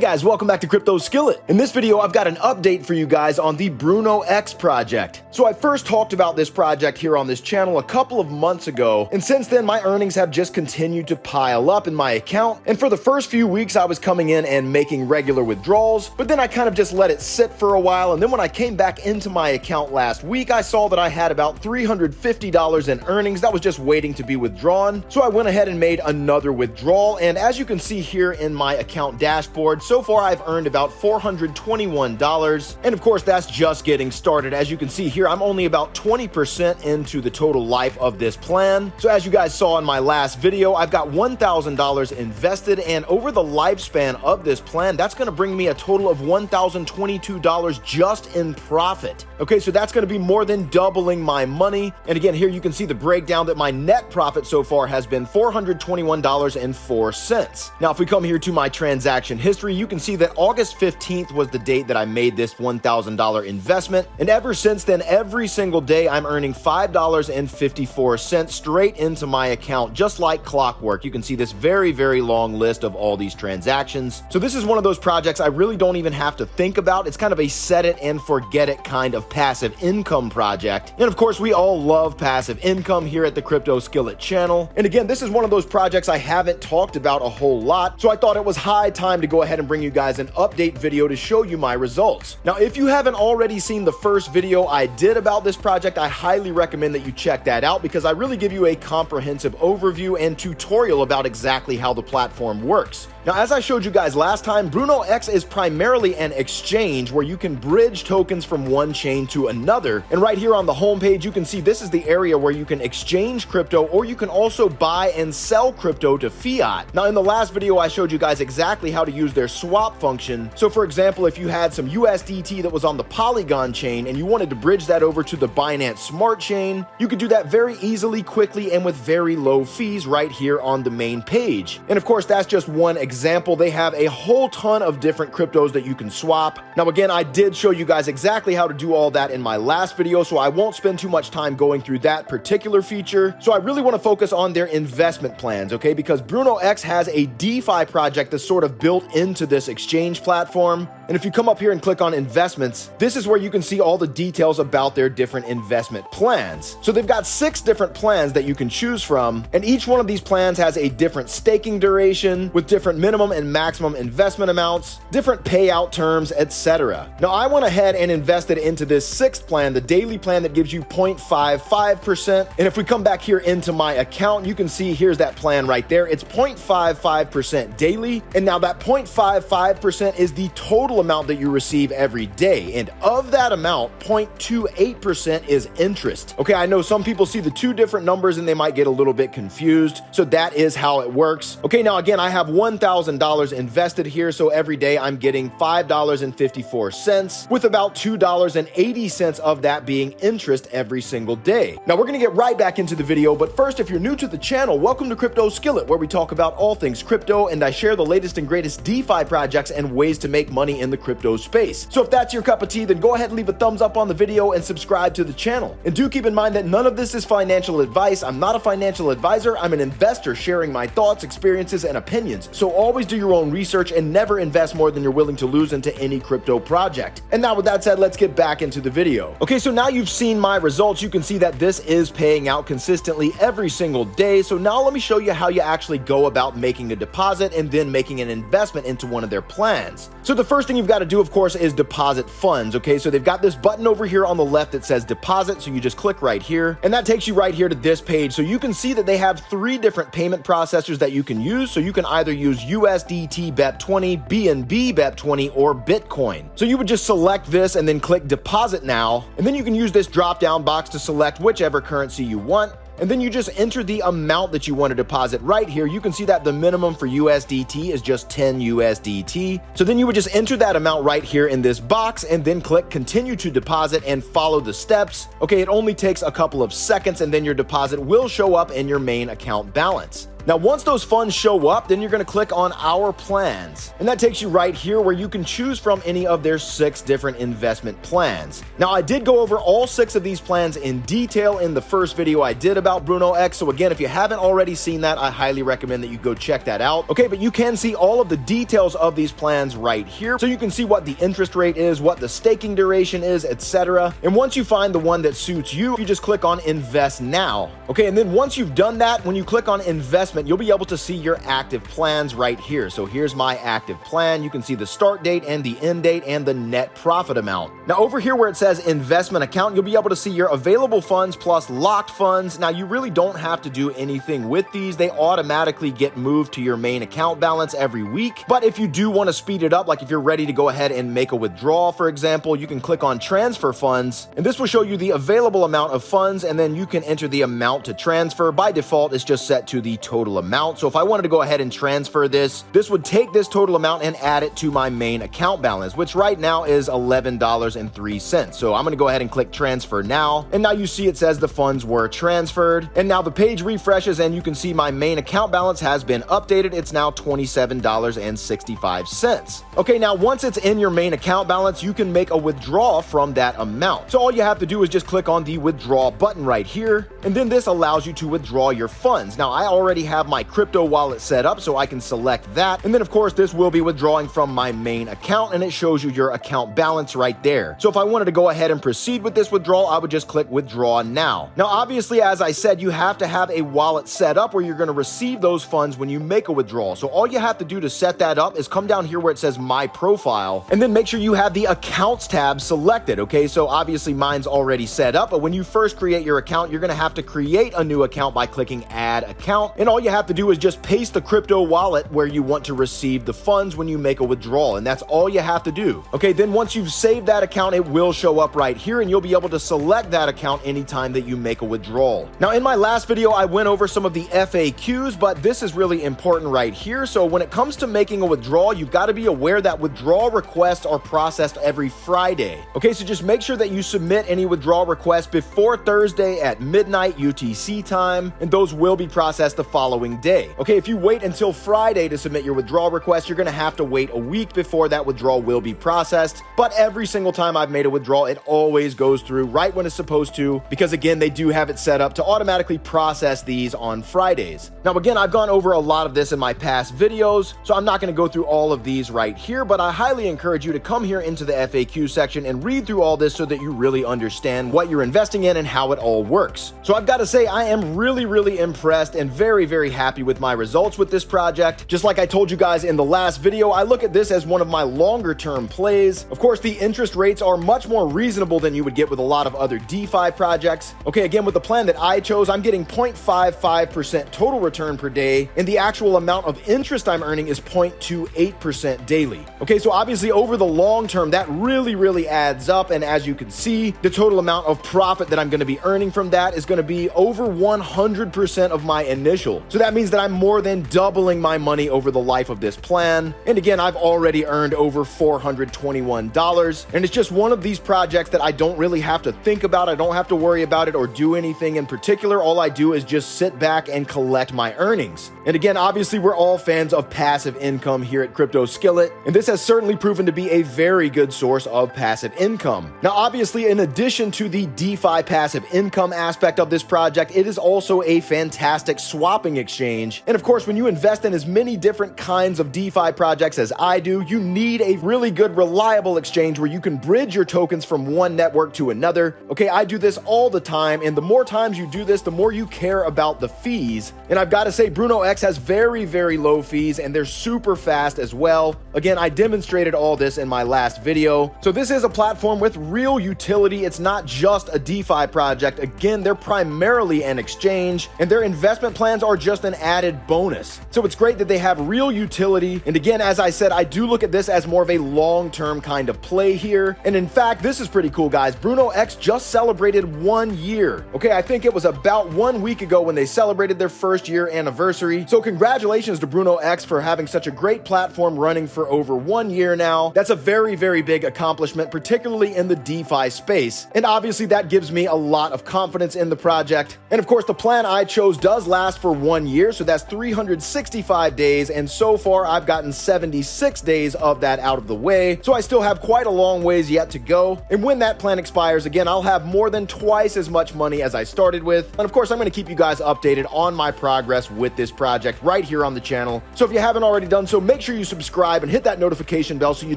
guys, welcome back to Crypto Skillet. In this video, I've got an update for you guys on the BrunoEx project. So I first talked about this project here on this channel a couple of months ago, and since then my earnings have just continued to pile up in my account. And for the first few weeks I was coming in and making regular withdrawals, but then I kind of just let it sit for a while, and then when I came back into my account last week, I saw that I had about $350 in earnings that was just waiting to be withdrawn. So I went ahead and made another withdrawal, and as you can see here in my account dashboard, so far I've earned about $421, and of course that's just getting started. As you can see here, I'm only about 20% into the total life of this plan. So as you guys saw in my last video, I've got $1,000 invested, and over the lifespan of this plan, that's going to bring me a total of $1,022 just in profit. Okay, so that's going to be more than doubling my money. And again, here you can see the breakdown that my net profit so far has been $421.04. Now, if we come here to my transaction history, you can see that August 15th was the date that I made this $1,000 investment. And ever since then, every single day, I'm earning $5.54 straight into my account, just like clockwork. You can see this very, very long list of all these transactions. So this is one of those projects I really don't even have to think about. It's kind of a set it and forget it kind of passive income project. And of course, we all love passive income here at the Crypto Skillet channel. And again, this is one of those projects I haven't talked about a whole lot. So I thought it was high time to go ahead and bring you guys an update video to show you my results. Now, if you haven't already seen the first video I did about this project, I highly recommend that you check that out because I really give you a comprehensive overview and tutorial about exactly how the platform works. Now, as I showed you guys last time, BrunoEx is primarily an exchange where you can bridge tokens from one chain to another. And right here on the homepage, you can see this is the area where you can exchange crypto, or you can also buy and sell crypto to fiat. Now, in the last video, I showed you guys exactly how to use their swap function. So for example, if you had some USDT that was on the Polygon chain and you wanted to bridge that over to the Binance Smart Chain, you could do that very easily, quickly, and with very low fees right here on the main page. And of course, that's just one example. They have a whole ton of different cryptos that you can swap. Now, again, I did show you guys exactly how to do all that in my last video, so I won't spend too much time going through that particular feature. So I really want to focus on their investment plans, okay? Because BrunoEx has a DeFi project that's sort of built into this exchange platform. And if you come up here and click on investments, this is where you can see all the details about their different investment plans. So they've got 6 different plans that you can choose from, and each one of these plans has a different staking duration with different minimum and maximum investment amounts, different payout terms, etc. Now, I went ahead and invested into this 6th plan, the daily plan that gives you 0.55%. And if we come back here into my account, you can see here's that plan right there. It's 0.55% daily. And now that 0.55% is the total amount that you receive every day. And of that amount, 0.28% is interest. Okay, I know some people see the 2 different numbers and they might get a little bit confused. So that is how it works. Okay, now again, I have $1,000 invested here. So every day I'm getting $5.54 with about $2.80 of that being interest every single day. Now we're gonna get right back into the video, but first, if you're new to the channel, welcome to Crypto Skillet, where we talk about all things crypto and I share the latest and greatest DeFi projects and ways to make money in the crypto space. So if that's your cup of tea, then go ahead and leave a thumbs up on the video and subscribe to the channel. And do keep in mind that none of this is financial advice. I'm not a financial advisor. I'm an investor sharing my thoughts, experiences, and opinions. So always do your own research and never invest more than you're willing to lose into any crypto project. And now with that said, let's get back into the video. Okay, so now you've seen my results. You can see that this is paying out consistently every single day. So now let me show you how you actually go about making a deposit and then making an investment into one of their plans. So the first thing you've got to do, of course, is deposit funds. Okay, so they've got this button over here on the left that says deposit. So you just click right here and that takes you right here to this page. So you can see that they have 3 different payment processors that you can use. So you can either use USDT BEP20, BNB BEP20, or Bitcoin. So you would just select this and then click deposit now. And then you can use this drop down box to select whichever currency you want. And then you just enter the amount that you want to deposit right here. You can see that the minimum for USDT is just 10 USDT. So then you would just enter that amount right here in this box and then click continue to deposit and follow the steps. Okay, it only takes a couple of seconds and then your deposit will show up in your main account balance. Now, once those funds show up, then you're going to click on Our Plans. And that takes you right here where you can choose from any of their 6 different investment plans. Now, I did go over all 6 of these plans in detail in the first video I did about BrunoEx. So again, if you haven't already seen that, I highly recommend that you go check that out. Okay, but you can see all of the details of these plans right here. So you can see what the interest rate is, what the staking duration is, etc. And once you find the one that suits you, you just click on Invest Now. Okay, and then once you've done that, when you click on Investment, you'll be able to see your active plans right here. So here's my active plan. You can see the start date and the end date and the net profit amount. Now over here where it says investment account, you'll be able to see your available funds plus locked funds. Now you really don't have to do anything with these. They automatically get moved to your main account balance every week. But if you do want to speed it up, like if you're ready to go ahead and make a withdrawal, for example, you can click on transfer funds, and this will show you the available amount of funds, and then you can enter the amount to transfer. By default, it's just set to the total amount. So if I wanted to go ahead and transfer this would take this total amount and add it to my main account balance, which right now is $11.03. So I'm going to go ahead and click transfer now. And now you see it says the funds were transferred. And now the page refreshes and you can see my main account balance has been updated. It's now $27.65. Okay, now once it's in your main account balance, you can make a withdrawal from that amount. So all you have to do is just click on the withdraw button right here. And then this allows you to withdraw your funds. Now I already have my crypto wallet set up, so I can select that. And then of course, this will be withdrawing from my main account, and it shows you your account balance right there. So if I wanted to go ahead and proceed with this withdrawal, I would just click withdraw now. Now, obviously, as I said, you have to have a wallet set up where you're going to receive those funds when you make a withdrawal. So all you have to do to set that up is come down here where it says my profile, and then make sure you have the accounts tab selected. Okay, so obviously mine's already set up, but when you first create your account, you're going to have to create a new account by clicking add account. And all you have to do is just paste the crypto wallet where you want to receive the funds when you make a withdrawal, and that's all you have to do. Okay, then once you've saved that account, it will show up right here, and you'll be able to select that account anytime that you make a withdrawal. Now, in my last video, I went over some of the FAQs, but this is really important right here. So when it comes to making a withdrawal, you've got to be aware that withdrawal requests are processed every Friday. Okay, so just make sure that you submit any withdrawal requests before Thursday at midnight UTC time, and those will be processed the following day. Okay, if you wait until Friday to submit your withdrawal request, you're going to have to wait a week before that withdrawal will be processed. But every single time I've made a withdrawal, it always goes through right when it's supposed to, because again, they do have it set up to automatically process these on Fridays. Now, again, I've gone over a lot of this in my past videos, so I'm not going to go through all of these right here, but I highly encourage you to come here into the FAQ section and read through all this so that you really understand what you're investing in and how it all works. So I've got to say, I am really impressed and very happy with my results with this project. Just like I told you guys in the last video, I look at this as one of my longer term plays. Of course, the interest rates are much more reasonable than you would get with a lot of other DeFi projects. Okay, again, with the plan that I chose, I'm getting 0.55% total return per day, and the actual amount of interest I'm earning is 0.28% daily. Okay, so obviously over the long term, that really adds up, and as you can see, the total amount of profit that I'm going to be earning from that is going to be over 100% of my initial. So that means that I'm more than doubling my money over the life of this plan. And again, I've already earned over $421, and it's just one of these projects that I don't really have to think about. I don't have to worry about it or do anything in particular. All I do is just sit back and collect my earnings. And again, obviously, we're all fans of passive income here at Crypto Skillet, and this has certainly proven to be a very good source of passive income. Now, obviously, in addition to the DeFi passive income aspect of this project, it is also a fantastic swapping exchange. And of course, when you invest in as many different kinds of DeFi projects as I do, you need a really good, reliable exchange where you can bridge your tokens from one network to another. Okay, I do this all the time, and the more times you do this, the more you care about the fees. And I've got to say, BrunoEx has very low fees, and they're super fast as well. Again, I demonstrated all this in my last video. So this is a platform with real utility. It's not just a DeFi project. Again, they're primarily an exchange, and their investment plans are just an added bonus. So it's great that they have real utility. And again, as I said, I do look at this as more of a long-term kind of play here. And in fact, this is pretty cool, guys. BrunoEx just celebrated 1 year. Okay, I think it was about 1 week ago when they celebrated their first year anniversary. So congratulations to BrunoEx for having such a great platform running for over 1 year now. That's a very big accomplishment, particularly in the DeFi space. And obviously that gives me a lot of confidence in the project. And of course, the plan I chose does last for 1 year, so that's 365 days, and so far I've gotten 76 days of that out of the way, so I still have quite a long ways yet to go. And when that plan expires, again, I'll have more than twice as much money as I started with. And of course, I'm going to keep you guys updated on my progress with this project right here on the channel. So if you haven't already done so, make sure you subscribe and hit that notification bell so you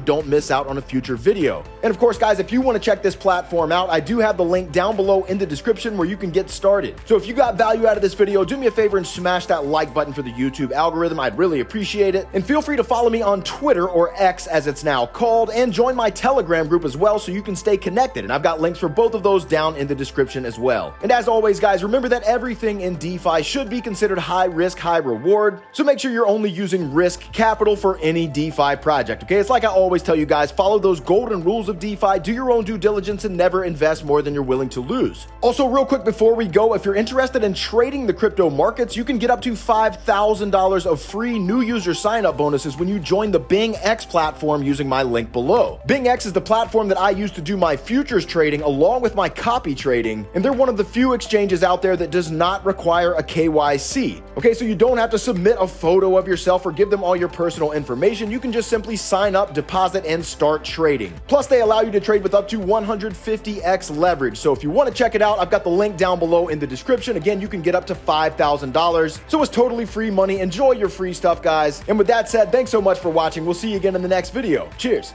don't miss out on a future video. And of course, guys, if you want to check this platform out, I do have the link down below in the description where you can get started. So if you got value out of this video, do me a favor and smash that like button for the YouTube algorithm. I'd really appreciate it. And feel free to follow me on Twitter, or X as it's now called, and join my Telegram group as well so you can stay connected. And I've got links for both of those down in the description as well. And as always, guys, remember that everything in DeFi should be considered high risk, high reward. So make sure you're only using risk capital for any DeFi project, okay? It's like I always tell you guys, follow those golden rules of DeFi, do your own due diligence, and never invest more than you're willing to lose. Also, real quick before we go, if you're interested in trading the crypto markets, you can get up to $5,000 of free new user sign-up bonuses when you join the BrunoEx platform using my link below. BrunoEx is the platform that I use to do my futures trading along with my copy trading, and they're one of the few exchanges out there that does not require a KYC. Okay, so you don't have to submit a photo of yourself or give them all your personal information. You can just simply sign up, deposit, and start trading. Plus, they allow you to trade with up to 150x leverage. So if you want to check it out, I've got the link down below in the description. Again, you can get up to $5,000. So it's totally free money. Enjoy your free stuff, guys. And with that said, thanks so much for watching. We'll see you again in the next video. Cheers.